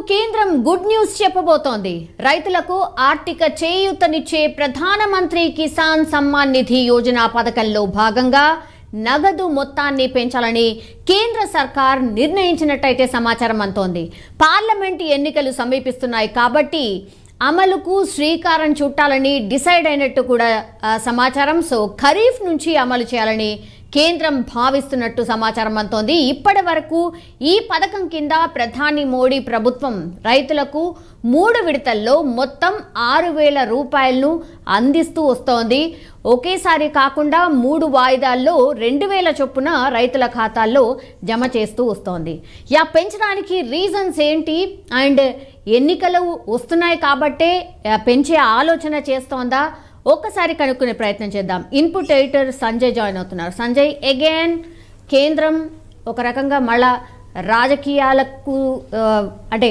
కేంద్రం good news చెప్పబోతోంది. రైతులకు ఆర్థిక చేయూతనిచ్చే ప్రధానమంత్రి కిసాన్ సమ్మాన్ నిధి యోజన పథకంలో భాగంగా నగదు మొత్తాన్ని పెంచాలని కేంద్ర సర్కార్ నిర్ణయించినట్టయితే సమాచారం అందుతోంది. పార్లమెంట్ ఎన్నికలు సమీపిస్తున్నాయి కాబట్టి అమలుకు శ్రీకారం చుట్టాలని డిసైడ్ అయినట్టు కూడా సమాచారం. సో ఖరీఫ్ నుంచి అమలు చేయాలని కేంద్రం భావిస్తున్నట్టు సమాచారం అందుతోంది. ఇప్పటి వరకు ఈ పథకం కింద ప్రధాని మోడీ ప్రభుత్వం రైతులకు 3 విడతల్లో మొత్తం 6,000 రూపాయలను అందిస్తూ వస్తోంది. ఒకేసారి కాకుండా 3 వాయిదాల్లో 2,000 చొప్పున రైతుల ఖాతాల్లో జమ చేస్తూ వస్తోంది. పెంచడానికి రీజన్స్ ఏంటి అండ్ ఎన్నికలు వస్తున్నాయి కాబట్టే పెంచే ఆలోచన చేస్తోందా ఒక్కసారి కనుక్కునే ప్రయత్నం చేద్దాం. ఇన్పుట్ ఎడిటర్ సంజయ్ జాయిన్ అవుతున్నారు. సంజయ్, అగైన్ కేంద్రం ఒక రకంగా మళ్ళా రాజకీయాలకు అంటే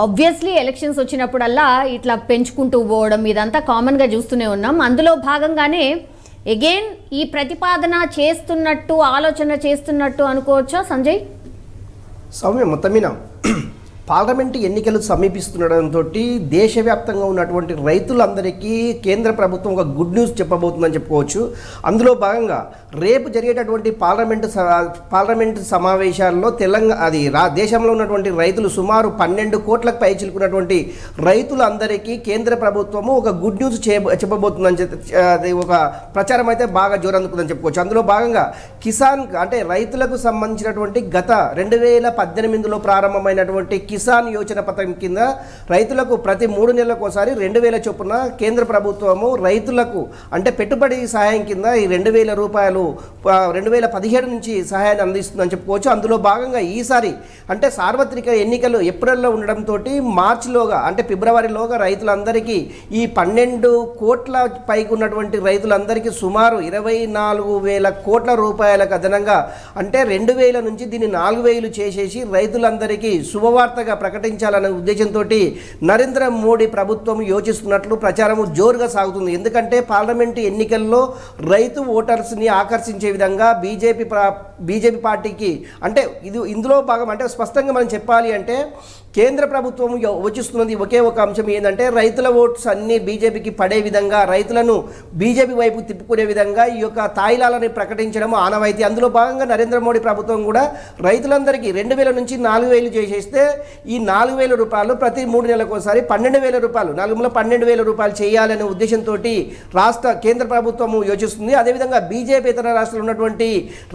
ఆబ్వియస్లీ ఎలక్షన్స్ వచ్చినప్పుడల్లా ఇట్లా పెంచుకుంటూ పోవడం ఇదంతా కామన్గా చూస్తూనే ఉన్నాం. అందులో భాగంగానే అగైన్ ఈ ప్రతిపాదన చేస్తున్నట్టు ఆలోచన చేస్తున్నట్టు అనుకోవచ్చా సంజయ్? సౌమ్య, మొత్తమీన పార్లమెంటు ఎన్నికలు సమీపిస్తుండటంతో దేశవ్యాప్తంగా ఉన్నటువంటి రైతులందరికీ కేంద్ర ప్రభుత్వం ఒక గుడ్ న్యూస్ చెప్పబోతుందని చెప్పుకోవచ్చు. అందులో భాగంగా రేపు జరిగేటటువంటి పార్లమెంటు సమావేశాల్లో దేశంలో ఉన్నటువంటి రైతులు సుమారు 12 కోట్లకు పై చిలుకున్నటువంటి రైతులందరికీ కేంద్ర ప్రభుత్వము ఒక గుడ్ న్యూస్ చెప్పబోతుందని ఒక ప్రచారం అయితే బాగా జోరందుకుందని చెప్పుకోవచ్చు. అందులో భాగంగా కిసాన్ అంటే రైతులకు సంబంధించినటువంటి గత 2018లో ప్రారంభమైనటువంటి కిసాన్ యోజన పథకం కింద రైతులకు ప్రతి 3 నెలలకు ఒకసారి 2,000 చొప్పున కేంద్ర ప్రభుత్వము రైతులకు అంటే పెట్టుబడి సహాయం కింద ఈ 2,000 రూపాయలు 2017 నుంచి సహాయాన్ని అందిస్తుందని చెప్పుకోవచ్చు. అందులో భాగంగా ఈసారి అంటే సార్వత్రిక ఎన్నికలు ఏప్రిల్లో ఉండడంతో మార్చిలోగా అంటే ఫిబ్రవరిలోగా రైతులందరికీ ఈ 12 కోట్ల పైకి ఉన్నటువంటి రైతులందరికీ సుమారు 24,000 కోట్ల రూపాయలకు అదనంగా అంటే 2,000 నుంచి దీన్ని 4,000 చేసేసి రైతులందరికీ శుభవార్తగా ప్రకటించాలనే ఉద్దేశంతో నరేంద్ర మోడీ ప్రభుత్వం యోచిస్తున్నట్లు ప్రచారం జోరుగా సాగుతుంది. ఎందుకంటే పార్లమెంటు ఎన్నికల్లో రైతు ఓటర్స్ని ఆకర్షించే విధంగా బీజేపీ పార్టీకి అంటే ఇందులో భాగం అంటే స్పష్టంగా మనం చెప్పాలి అంటే కేంద్ర ప్రభుత్వం యోచిస్తున్నది ఒకే ఒక అంశం ఏంటంటే రైతుల ఓట్స్ అన్ని బీజేపీకి పడే విధంగా రైతులను బీజేపీ వైపు తిప్పుకునే విధంగా ఈ యొక్క తాయిలాలని ప్రకటించడం ఆనవాయితీ. అందులో భాగంగా నరేంద్ర మోడీ ప్రభుత్వం కూడా రైతులందరికీ 2,000 నుంచి 4,000 చేసేస్తే ఈ 4,000 రూపాయలు ప్రతి 3 నెలలకు ఒకసారి 12,000 రూపాయలు 12,000 రూపాయలు చేయాలనే ఉద్దేశంతో కేంద్ర ప్రభుత్వం యోచిస్తుంది. అదేవిధంగా బీజేపీ ఇతర రాష్ట్రాలు ఉన్నటువంటి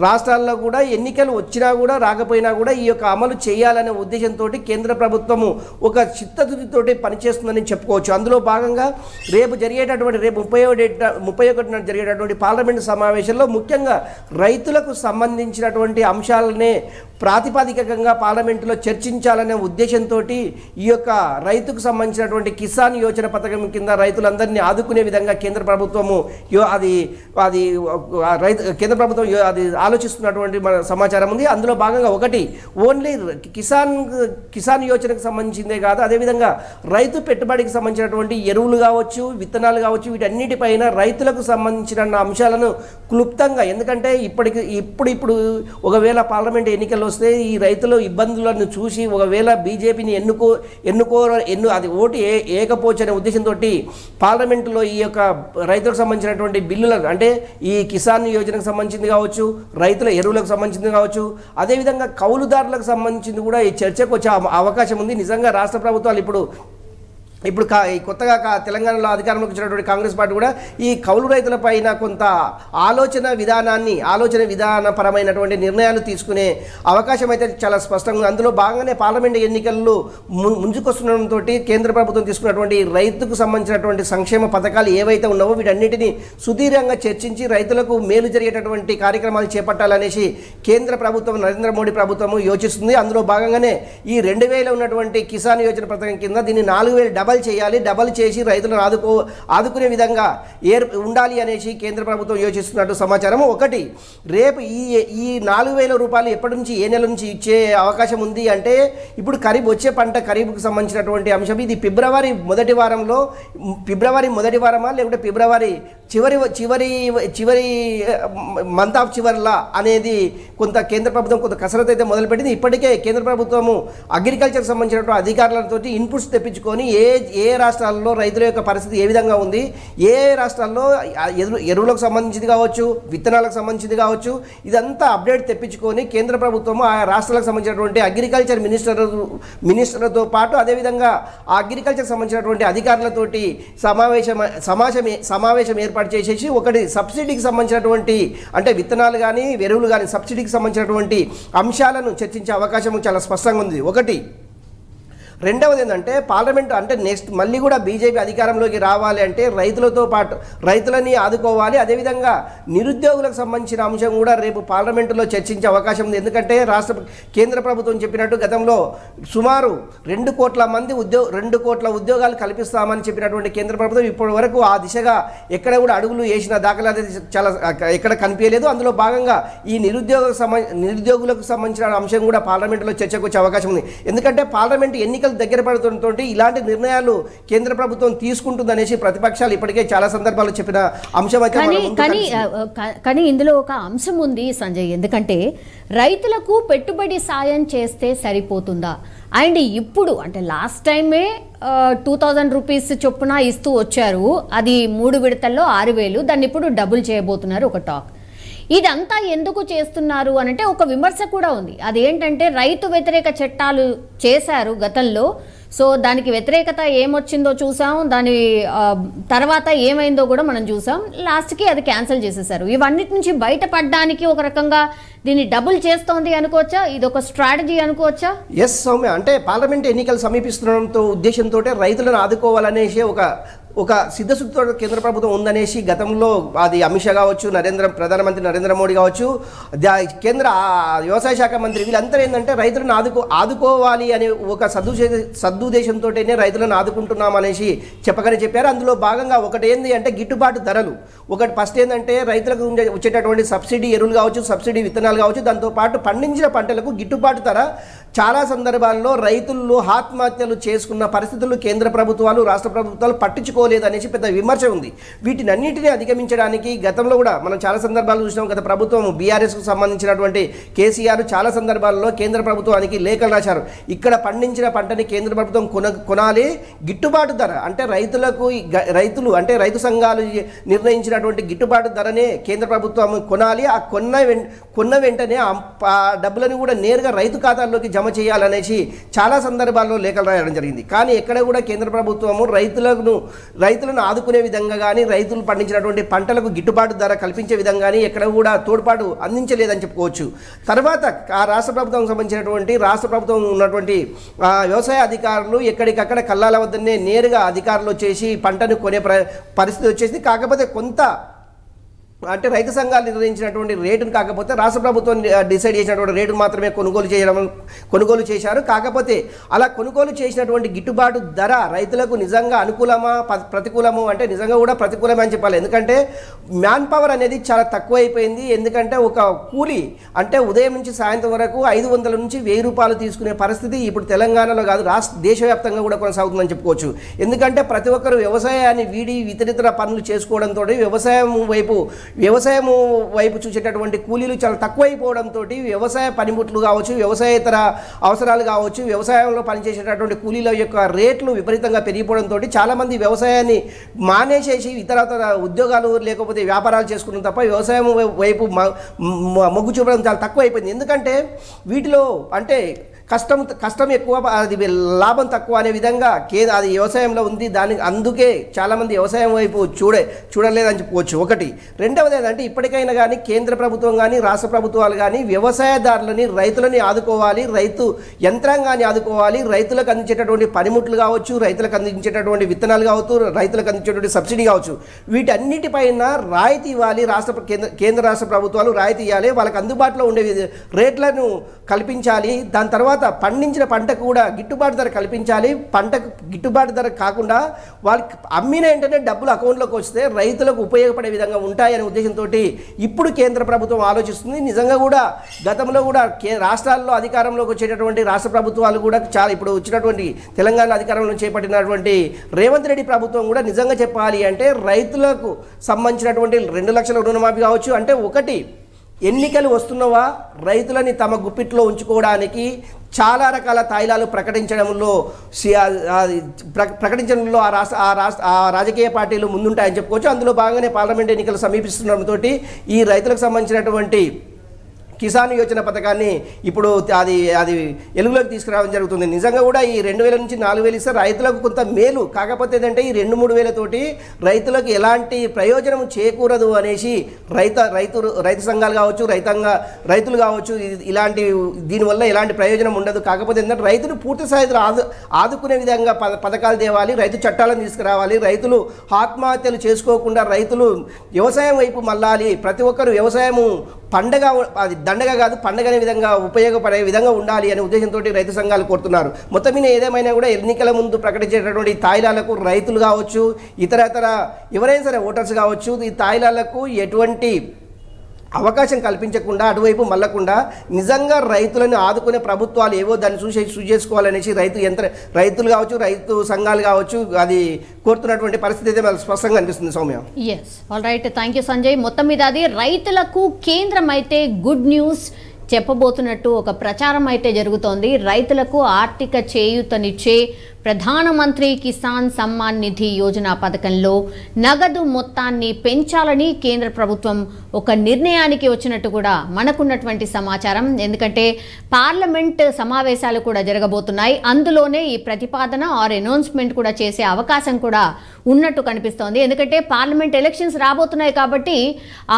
రాష్ట్రాల్లో కూడా ఎన్నికలు వచ్చినా కూడా రాకపోయినా కూడా ఈ యొక్క అమలు చేయాలనే ఉద్దేశంతో కేంద్ర ప్రభుత్వము ఒక చిత్తశుద్ధితోటి పనిచేస్తుందని చెప్పుకోవచ్చు. అందులో భాగంగా రేపు 31 జరిగేటటువంటి పార్లమెంటు సమావేశంలో ముఖ్యంగా రైతులకు సంబంధించినటువంటి అంశాలనే ప్రాతిపదికంగా పార్లమెంటులో చర్చించాలనే ఉద్దేశంతో ఈ యొక్క రైతుకు సంబంధించినటువంటి కిసాన్ యోజన పథకం కింద రైతులందరినీ ఆదుకునే విధంగా కేంద్ర ప్రభుత్వము కేంద్ర ప్రభుత్వం అది ఆలోచిస్తున్నటువంటి సమాచారం ఉంది. అందులో భాగంగా ఒకటి ఓన్లీ కిసాన్ యోజనకు సంబంధించిందే కాదు, అదేవిధంగా రైతు పెట్టుబడికి సంబంధించినటువంటి ఎరువులు కావచ్చు, విత్తనాలు కావచ్చు, వీటన్నిటిపైన రైతులకు సంబంధించిన అంశాలను క్లుప్తంగా ఎందుకంటే ఇప్పుడు ఒకవేళ పార్లమెంట్ ఎన్నికలు వస్తే ఈ రైతుల ఇబ్బందులను చూసి ఒకవేళ బీజేపీని అది ఓటు ఏకపోవచ్చనే ఉద్దేశంతో పార్లమెంటులో ఈ యొక్క రైతులకు సంబంధించినటువంటి బిల్లులకు అంటే ఈ కిసాన్ యోజనకు సంబంధించింది కావచ్చు, రైతుల ఎరువులకు సంబంధించింది కావచ్చు, అదేవిధంగా కౌలుదారులకు సంబంధించింది కూడా ఈ చర్చకు వచ్చే అవకాశం ఉంది. నిజంగా రాష్ట్ర ప్రభుత్వాలు ఇప్పుడు కొత్తగా తెలంగాణలో అధికారంలోకి వచ్చినటువంటి కాంగ్రెస్ పార్టీ కూడా ఈ కౌలు రైతులపైన కొంత ఆలోచన విధానపరమైనటువంటి నిర్ణయాలు తీసుకునే అవకాశం అయితే చాలా స్పష్టంగా ఉంది. అందులో భాగంగానే పార్లమెంటు ఎన్నికల్లో ముందుకొస్తుండటంతో కేంద్ర ప్రభుత్వం తీసుకున్నటువంటి రైతుకు సంబంధించినటువంటి సంక్షేమ పథకాలు ఏవైతే ఉన్నావో వీటన్నిటిని సుదీర్ఘంగా చర్చించి రైతులకు మేలు జరిగేటటువంటి కార్యక్రమాలు చేపట్టాలనేసి కేంద్ర ప్రభుత్వం నరేంద్ర మోడీ ప్రభుత్వం యోచిస్తుంది. అందులో భాగంగానే ఈ 2,000 ఉన్నటువంటి కిసాన్ యోజన పథకం కింద దీన్ని 4,000 డబల్ చేసి రైతులను ఆదుకునే విధంగా ఉండాలి అనేసి కేంద్ర ప్రభుత్వం యోచిస్తున్నట్టు సమాచారం. ఒకటి రేపు ఈ 4,000 రూపాయలు ఎప్పటి నుంచి ఏ నెల నుంచి ఇచ్చే అవకాశం ఉంది అంటే ఇప్పుడు వచ్చే పంట ఖరీఫ్కు సంబంధించినటువంటి అంశం. ఇది ఫిబ్రవరి మొదటి వారమా లేకుంటే ఫిబ్రవరి చివరి చివరి చివరి మంత్ ఆఫ్ చివర్లా అనేది కొంత కేంద్ర ప్రభుత్వం కొంత కసరత్తు అయితే మొదలుపెట్టింది. ఇప్పటికే కేంద్ర ప్రభుత్వము అగ్రికల్చర్కి సంబంధించినటువంటి అధికారులతో ఇన్పుట్స్ తెప్పించుకొని ఏ రాష్ట్రాల్లో రైతుల యొక్క పరిస్థితి ఏ విధంగా ఉంది, ఏ రాష్ట్రాల్లో ఎరువులకు సంబంధించింది కావచ్చు, విత్తనాలకు సంబంధించింది కావచ్చు, ఇదంతా అప్డేట్ తెప్పించుకొని కేంద్ర ప్రభుత్వము ఆ రాష్ట్రాలకు సంబంధించినటువంటి అగ్రికల్చర్ మినిస్టర్లతో పాటు అదేవిధంగా ఆ అగ్రికల్చర్ సంబంధించినటువంటి అధికారులతోటి సమావేశం ఏర్పాటు చేసేసి ఒకటి సబ్సిడీకి సంబంధించినటువంటి అంటే విత్తనాలు కానీ ఎరువులు కానీ సబ్సిడీకి సంబంధించినటువంటి అంశాలను చర్చించే అవకాశం చాలా స్పష్టంగా ఉంది. ఒకటి రెండవది ఏంటంటే పార్లమెంట్ అంటే నెక్స్ట్ మళ్ళీ కూడా బీజేపీ అధికారంలోకి రావాలి అంటే రైతులతో పాటు రైతులని ఆదుకోవాలి, అదేవిధంగా నిరుద్యోగులకు సంబంధించిన అంశం కూడా రేపు పార్లమెంటులో చర్చించే అవకాశం ఉంది. ఎందుకంటే కేంద్ర ప్రభుత్వం చెప్పినట్టు గతంలో సుమారు 2 కోట్ల ఉద్యోగాలు కల్పిస్తామని చెప్పినటువంటి కేంద్ర ప్రభుత్వం ఇప్పటి వరకు ఆ దిశగా ఎక్కడ కూడా అడుగులు వేసిన దాఖలాలు చాలా ఎక్కడ కనిపించలేదు. అందులో భాగంగా ఈ నిరుద్యోగులకు సంబంధించిన అంశం కూడా పార్లమెంటులో చర్చకు వచ్చే అవకాశం ఉంది. ఎందుకంటే పార్లమెంటు ఎన్నికలు దగ్గర పడుతుంటే ఇలాంటి నిర్ణయాలు కేంద్ర ప్రభుత్వం తీసుకుంటుందనేసి ప్రతిపక్షాలు ఇప్పటికే చాలా సందర్భాల్లో చెప్పిన అంశం అయితే కానీ ఇందులో ఒక అంశం ఉంది సంజయ్. ఎందుకంటే రైతులకు పెట్టుబడి సాయం చేస్తే సరిపోతుందా? అండ్ ఇప్పుడు అంటే లాస్ట్ టైమే 2000 రూపీస్ చొప్పున ఇస్తూ వచ్చారు, అది 3 విడతల్లో 6000, దాన్ని ఇప్పుడు డబుల్ చేయబోతున్నారు ఒక టాక్. ఇదంతా ఎందుకు చేస్తున్నారు అనంటే ఒక విమర్శ కూడా ఉంది. అదేంటంటే రైతు వ్యతిరేక చట్టాలు చేశారు గతంలో, సో దానికి వ్యతిరేకత ఏమొచ్చిందో చూసాం, దాని తర్వాత ఏమైందో కూడా మనం చూసాం. లాస్ట్కి అది క్యాన్సిల్ చేసేసారు. ఇవన్నిటి నుంచి బయటపడడానికి ఒక రకంగా దీన్ని డబుల్ చేస్తోంది అనుకోవచ్చా? ఇది ఒక స్ట్రాటజీ అనుకోవచ్చా? ఎస్ సౌమ్య, అంటే పార్లమెంట్ ఎన్నికలు సమీపిస్తుండడంతో ఉద్దేశంతో రైతులను ఆదుకోవాలనేసి ఒక సిద్ధశుద్ధితో కేంద్ర ప్రభుత్వం ఉందనేసి గతంలో అది అమిత్ షా కావచ్చు, ప్రధానమంత్రి నరేంద్ర మోడీ కావచ్చు, కేంద్ర వ్యవసాయ శాఖ మంత్రి వీళ్ళంతా ఏంటంటే రైతులను ఆదుకోవాలి అనే ఒక సదుద్దేశంతోనే రైతులను ఆదుకుంటున్నామనేసి చెప్పారు. అందులో భాగంగా ఒకటి ఏంది అంటే గిట్టుబాటు ధరలు. ఒకటి ఫస్ట్ ఏంటంటే రైతులకు వచ్చేటటువంటి సబ్సిడీ ఎరువులు కావచ్చు, సబ్సిడీ విత్తనాలు కావచ్చు, దాంతోపాటు పండించిన పంటలకు గిట్టుబాటు ధర చాలా సందర్భాల్లో రైతులు ఆత్మహత్యలు చేసుకున్న పరిస్థితులు కేంద్ర ప్రభుత్వాలు రాష్ట్ర ప్రభుత్వాలు పట్టించుకోలేదనేసి పెద్ద విమర్శ ఉంది. వీటినన్నింటినీ అధిగమించడానికి గతంలో కూడా మనం చాలా సందర్భాలు చూసినాం. గత ప్రభుత్వం బీఆర్ఎస్కు సంబంధించినటువంటి కేసీఆర్ చాలా సందర్భాల్లో కేంద్ర ప్రభుత్వానికి లేఖలు రాశారు. ఇక్కడ పండించిన పంటని కేంద్ర ప్రభుత్వం కొనాలి, గిట్టుబాటు ధర అంటే రైతులు అంటే రైతు సంఘాలు నిర్ణయించినటువంటి గిట్టుబాటు ధరనే కేంద్ర ప్రభుత్వం కొనాలి. ఆ కొన్న వెంటనే ఆ డబ్బులను కూడా నేరుగా రైతు ఖాతాల్లోకి జమ చేయాలనేసి చాలా సందర్భాల్లో లేఖలు రాయడం జరిగింది. కానీ ఎక్కడ కూడా కేంద్ర ప్రభుత్వము రైతులను ఆదుకునే విధంగా కానీ రైతులు పండించినటువంటి పంటలకు గిట్టుబాటు ధర కల్పించే విధంగా కానీ ఎక్కడ కూడా తోడ్పాటు అందించలేదని చెప్పుకోవచ్చు. తర్వాత ఆ రాష్ట్ర ప్రభుత్వం సంబంధించినటువంటి రాష్ట్ర ప్రభుత్వం ఉన్నటువంటి వ్యవసాయ అధికారులు ఎక్కడికక్కడ కల్లాల వద్దనే నేరుగా అధికారులు వచ్చేసి పంటను కొనే పరిస్థితి వచ్చేసి, కాకపోతే కొంత అంటే రైతు సంఘాలు నిర్ణయించినటువంటి రేటును కాకపోతే రాష్ట్ర ప్రభుత్వం డిసైడ్ చేసినటువంటి రేటును మాత్రమే కొనుగోలు చేశారు. కాకపోతే అలా కొనుగోలు చేసినటువంటి గిట్టుబాటు ధర రైతులకు నిజంగా అనుకూలమా ప్రతికూలము అంటే నిజంగా కూడా ప్రతికూలమే అని చెప్పాలి. ఎందుకంటే మ్యాన్ పవర్ అనేది చాలా తక్కువైపోయింది. ఎందుకంటే ఒక కూలి అంటే ఉదయం నుంచి సాయంత్రం వరకు 500 నుంచి 1000 రూపాయలు తీసుకునే పరిస్థితి ఇప్పుడు తెలంగాణలో కాదు దేశవ్యాప్తంగా కూడా కొనసాగుతుందని చెప్పుకోవచ్చు. ఎందుకంటే ప్రతి ఒక్కరు వ్యవసాయాన్ని వీడి ఇతరితర పనులు చేసుకోవడంతో వ్యవసాయం వైపు చూసేటటువంటి కూలీలు చాలా తక్కువైపోవడంతో వ్యవసాయ పనిముట్లు కావచ్చు, వ్యవసాయేతర అవసరాలు కావచ్చు, వ్యవసాయంలో పనిచేసేటటువంటి కూలీల యొక్క రేట్లు విపరీతంగా పెరిగిపోవడంతో చాలామంది వ్యవసాయాన్ని మానేసేసి ఇతర ఉద్యోగాలు లేకపోతే వ్యాపారాలు చేసుకున్న తప్ప వ్యవసాయం వైపు మొగ్గు చూపడం చాలా తక్కువైపోయింది. ఎందుకంటే వీటిలో అంటే కష్టం ఎక్కువ, అది లాభం తక్కువ అనే విధంగా అది వ్యవసాయంలో ఉంది. అందుకే చాలామంది వ్యవసాయం వైపు చూడలేదని చెప్పుకోవచ్చు. ఒకటి. రెండవది ఏంటంటే ఇప్పటికైనా కానీ కేంద్ర ప్రభుత్వం కానీ రాష్ట్ర ప్రభుత్వాలు కానీ వ్యవసాయదారులని రైతులని ఆదుకోవాలి, రైతు యంత్రాంగాన్ని ఆదుకోవాలి, రైతులకు అందించేటటువంటి పనిముట్లు కావచ్చు, రైతులకు అందించేటటువంటి విత్తనాలు కావచ్చు, రైతులకు అందించేటువంటి సబ్సిడీ కావచ్చు, వీటన్నిటిపైన రాయితీ ఇవ్వాలి. కేంద్ర రాష్ట్ర ప్రభుత్వాలు రాయితీ ఇవ్వాలి, వాళ్ళకి అందుబాటులో ఉండే రేట్లను కల్పించాలి. దాని తర్వాత తర్వాత పండించిన పంటకు కూడా గిట్టుబాటు ధర కల్పించాలి. పంటకు గిట్టుబాటు ధర కాకుండా వాళ్ళకి అమ్మిన వెంటనే డబ్బులు అకౌంట్లోకి వస్తే రైతులకు ఉపయోగపడే విధంగా ఉంటాయనే ఉద్దేశంతో ఇప్పుడు కేంద్ర ప్రభుత్వం ఆలోచిస్తుంది. నిజంగా కూడా గతంలో కూడా రాష్ట్రాల్లో అధికారంలోకి వచ్చేటటువంటి రాష్ట్ర ప్రభుత్వాలు కూడా చాలా ఇప్పుడు వచ్చినటువంటి తెలంగాణ అధికారంలో చేపట్టినటువంటి రేవంత్ రెడ్డి ప్రభుత్వం కూడా నిజంగా చెప్పాలి అంటే రైతులకు సంబంధించినటువంటి 2 లక్షల రుణమాఫీ కావచ్చు, అంటే ఒకటి ఎన్నికలు వస్తున్నవా రైతులని తమ గుప్పిట్లో ఉంచుకోవడానికి చాలా రకాల తాయిలాలు ప్రకటించడంలో ఆ రాజకీయ పార్టీలు ముందుంటాయని చెప్పుకోవచ్చు. అందులో భాగంగానే పార్లమెంట్ ఎన్నికలు సమీపిస్తుండటంతో ఈ రైతులకు సంబంధించినటువంటి కిసాన్ యోజన పథకాన్ని ఇప్పుడు అది వెలుగులోకి తీసుకురావడం జరుగుతుంది. నిజంగా కూడా ఈ 2000 నుంచి 4000 ఇస్తే రైతులకు కొంత మేలు. కాకపోతే ఏంటంటే ఈ 2-3 వేలతోటి రైతులకు ఎలాంటి ప్రయోజనం చేకూరదు అనేసి రైతు సంఘాలు కావచ్చు, రైతులు కావచ్చు, ఇలాంటి దీనివల్ల ఎలాంటి ప్రయోజనం ఉండదు. కాకపోతే ఏంటంటే రైతులు పూర్తి స్థాయిలో ఆదుకునే విధంగా పథకాలు తేవాలి, రైతు చట్టాలను తీసుకురావాలి, రైతులు ఆత్మహత్యలు చేసుకోకుండా రైతులు వ్యవసాయం వైపు మళ్ళాలి. ప్రతి ఒక్కరు వ్యవసాయము పండగ, అది దండగా కాదు పండగ అనే విధంగా ఉపయోగపడే విధంగా ఉండాలి అనే ఉద్దేశంతో రైతు సంఘాలు కోరుతున్నారు. మొత్తం మీద ఏదేమైనా కూడా ఎన్నికల ముందు ప్రకటించేటటువంటి తాయిలాలకు రైతులు కావచ్చు, ఇతర ఎవరైనా సరే ఓటర్స్ కావచ్చు, ఈ తాయిలాలకు ఎటువంటి అవకాశం కల్పించకుండా అటువైపు మళ్ళకుండా నిజంగా రైతులను ఆదుకునే ప్రభుత్వాలు ఏవో దాన్ని చూసి చేసుకోవాలనేసి రైతులు కావచ్చు, రైతు సంఘాలు కావచ్చు, అది కోరుతున్నటువంటి పరిస్థితి అయితే మనకు స్పష్టంగా అనిపిస్తుంది. Soumya. Yes, all right, thank you Sanjay. మొత్తం మీద అది రైతులకు కేంద్రం అయితే గుడ్ న్యూస్ చెప్పబోతున్నట్టు ఒక ప్రచారం అయితే జరుగుతోంది. రైతులకు ఆర్థిక చేయూతనిచ్చే ప్రధానమంత్రి కిసాన్ సమ్మాన్ నిధి యోజన పథకంలో నగదు మొత్తాన్ని పెంచాలని కేంద్ర ప్రభుత్వం ఒక నిర్ణయానికి వచ్చినట్టు కూడా మనకున్నటువంటి సమాచారం. ఎందుకంటే పార్లమెంట్ సమావేశాలు కూడా జరగబోతున్నాయి, అందులోనే ఈ ప్రతిపాదన ఆర్ అనౌన్స్మెంట్ కూడా చేసే అవకాశం కూడా ఉన్నట్టు కనిపిస్తోంది. ఎందుకంటే పార్లమెంట్ ఎలక్షన్స్ రాబోతున్నాయి కాబట్టి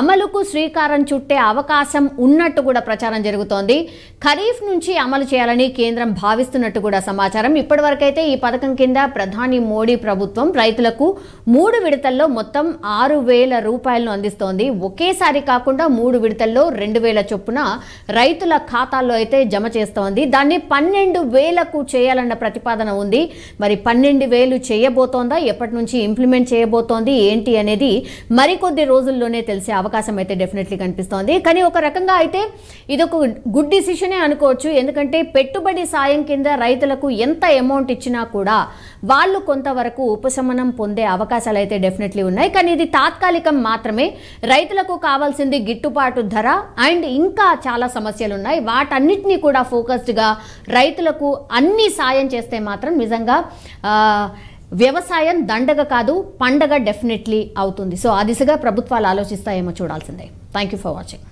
అమలుకు శ్రీకారం చుట్టే అవకాశం ఉన్నట్టు కూడా ప్రచారం జరుగుతోంది. ఖరీఫ్ నుంచి అమలు చేయాలని కేంద్రం భావిస్తున్నట్టు కూడా సమాచారం. ఇప్పటివరకైతే ఈ పథకం కింద ప్రధాని మోడీ ప్రభుత్వం రైతులకు 3 విడతల్లో మొత్తం 6,000 రూపాయలను అందిస్తోంది. ఒకేసారి కాకుండా 3 విడతల్లో 2,000 చొప్పున రైతుల ఖాతాల్లో అయితే జమ చేస్తోంది. దాన్ని 12,000కు చేయాలన్న ప్రతిపాదన ఉంది. మరి 12,000 చేయబోతోందా, ఎప్పటి నుంచి ఇంప్లిమెంట్ చేయబోతోంది ఏంటి అనేది మరికొద్ది రోజుల్లోనే తెలిసే అవకాశం అయితే డెఫినెట్లీ కనిపిస్తోంది. కానీ ఒక రకంగా అయితే ఇదొక గుడ్ డిసిషనే అనుకోవచ్చు. ఎందుకంటే పెట్టుబడి సాయం కింద రైతులకు ఎంత అమౌంట్ ఇచ్చినా కూడా వాళ్ళు కొంతవరకు ఉపశమనం పొందే అవకాశాలు అయితే డెఫినెట్లీ ఉన్నాయి. కానీ ఇది తాత్కాలికం మాత్రమే. రైతులకు కావాల్సింది గిట్టుబాటు ధర అండ్ ఇంకా చాలా సమస్యలు ఉన్నాయి. వాటన్నిటినీ కూడా ఫోకస్డ్గా రైతులకు అన్ని సాయం చేస్తే మాత్రం నిజంగా వ్యవసాయం దండగ కాదు పండగ డెఫినెట్లీ అవుతుంది. సో ఆ దిశగా ప్రభుత్వాలు ఆలోచిస్తాయేమో చూడాల్సిందే. Thank you for watching.